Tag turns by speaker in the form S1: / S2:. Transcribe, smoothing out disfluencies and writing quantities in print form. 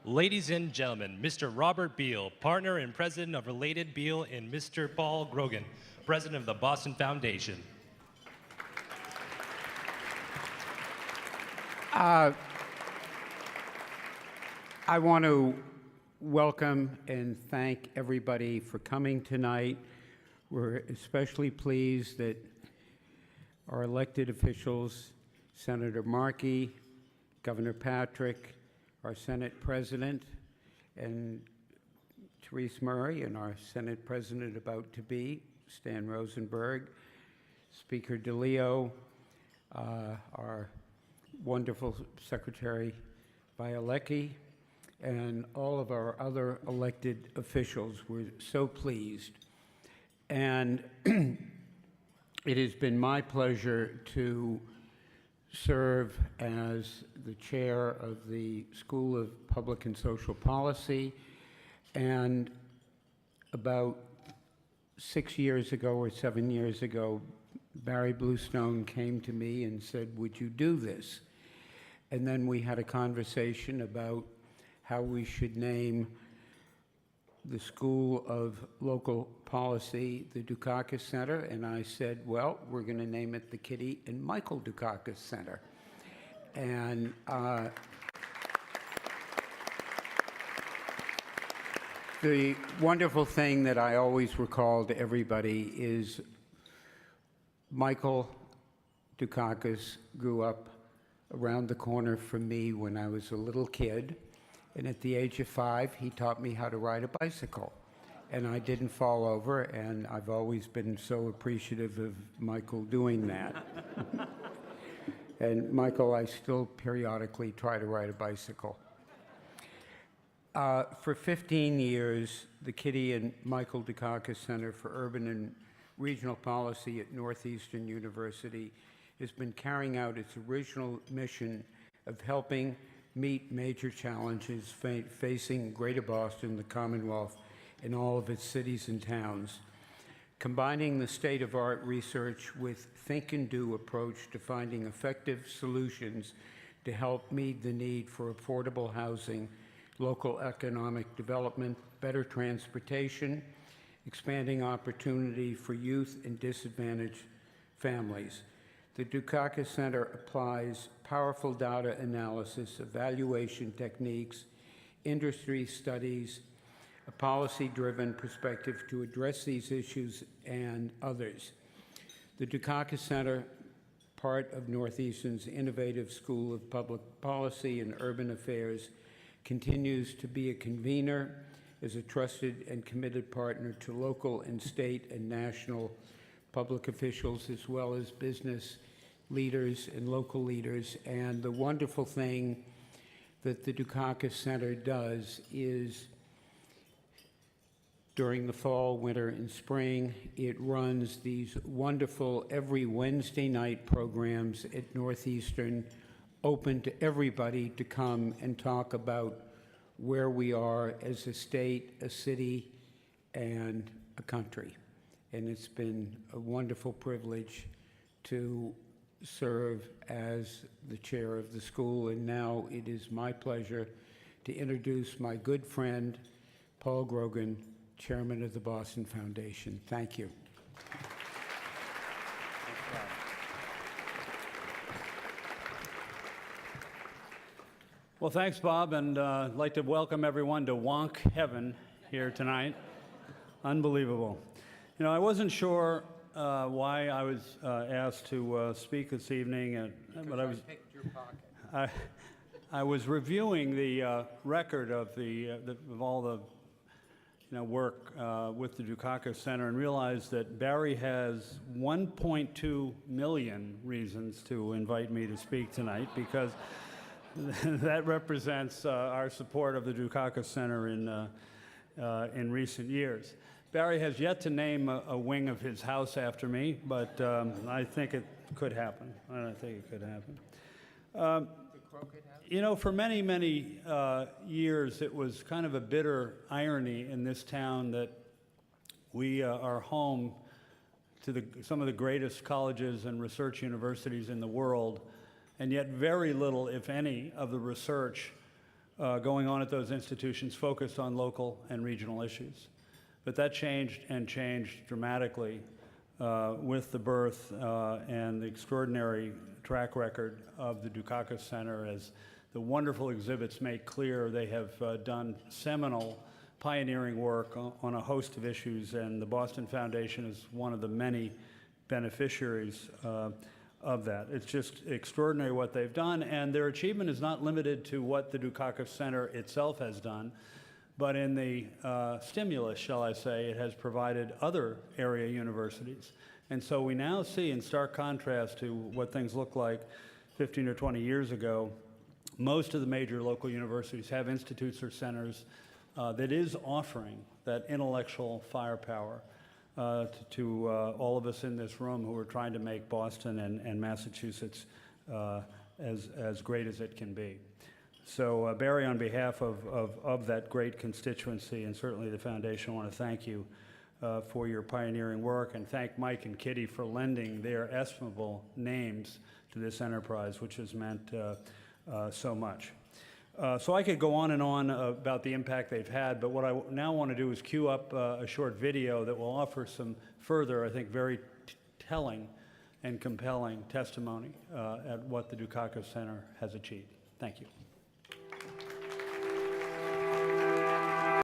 S1: Ladies and gentlemen, Mr. Robert Beal, partner and president of Related Beal, and Mr. Paul Grogan, president of the Boston Foundation.
S2: I want to welcome and thank everybody for coming tonight. We're especially pleased that our elected officials, Senator Markey, Governor Patrick, our Senate President, and Therese Murray, and our Senate President about to be, Stan Rosenberg, Speaker DeLeo, our wonderful Secretary Bielecki, and all of our other elected officials. We're so pleased. And it has been my pleasure to serve as the chair of the School of Public and Social Policy. And about 6 years ago or 7 years ago, Barry Bluestone came to me and said, "Would you do this?" And then we had a conversation about how we should name the School of Local Policy, the Dukakis Center, and I said, well, we're going to name it the Kitty and Michael Dukakis Center. And the wonderful thing that I always recall to everybody is Michael Dukakis grew up around the corner from me when I was a little kid. And at the age of 5, he taught me how to ride a bicycle. And I didn't fall over, and I've always been so appreciative of Michael doing that. And Michael, I still periodically try to ride a bicycle. For 15 years, the Kitty and Michael Dukakis Center for Urban and Regional Policy at Northeastern University has been carrying out its original mission of helping meet major challenges facing Greater Boston, the Commonwealth, and all of its cities and towns, combining the state-of-art research with think and do approach to finding effective solutions to help meet the need for affordable housing, local economic development, better transportation, expanding opportunity for youth and disadvantaged families. The Dukakis Center applies powerful data analysis, evaluation techniques, industry studies, a policy-driven perspective to address these issues and others. The Dukakis Center, part of Northeastern's innovative School of Public Policy and Urban Affairs, continues to be a convener as a trusted and committed partner to local and state and national public officials, as well as business leaders and local leaders. And the wonderful thing that the Dukakis Center does is during the fall, winter, and spring, it runs these wonderful every Wednesday night programs at Northeastern, open to everybody to come and talk about where we are as a state, a city, and a country. And it's been a wonderful privilege to serve as the chair of the school, and now it is my pleasure to introduce my good friend, Paul Grogan, chairman of the Boston Foundation. Thank you.
S3: Well, thanks, Bob, and I'd like to welcome everyone to Wonk Heaven here tonight. Unbelievable. You know, I wasn't sure why I was asked to speak this evening, but I picked your pocket. I was reviewing the record of all the work with the Dukakis Center and realized that Barry has 1.2 million reasons to invite me to speak tonight, because that represents our support of the Dukakis Center in recent years. Barry has yet to name a wing of his house after me, but I think it could happen. You know, for many, many years, it was kind of a bitter irony in this town that we are home to some of the greatest colleges and research universities in the world, and yet very little, if any, of the research going on at those institutions focused on local and regional issues. But that changed and changed dramatically with the birth and the extraordinary track record of the Dukakis Center. As the wonderful exhibits make clear, they have done seminal pioneering work on a host of issues, and the Boston Foundation is one of the many beneficiaries of that. It's just extraordinary what they've done, and their achievement is not limited to what the Dukakis Center itself has done, but in the stimulus, shall I say, it has provided other area universities. And so we now see, in stark contrast to what things looked like 15 or 20 years ago, most of the major local universities have institutes or centers that is offering that intellectual firepower to all of us in this room who are trying to make Boston and Massachusetts as great as it can be. So Barry, on behalf of that great constituency and certainly the foundation, I want to thank you for your pioneering work, and thank Mike and Kitty for lending their estimable names to this enterprise, which has meant so much. So I could go on and on about the impact they've had, but what I now want to do is cue up a short video that will offer some further, I think, very telling and compelling testimony at what the Dukakis Center has achieved. Thank you.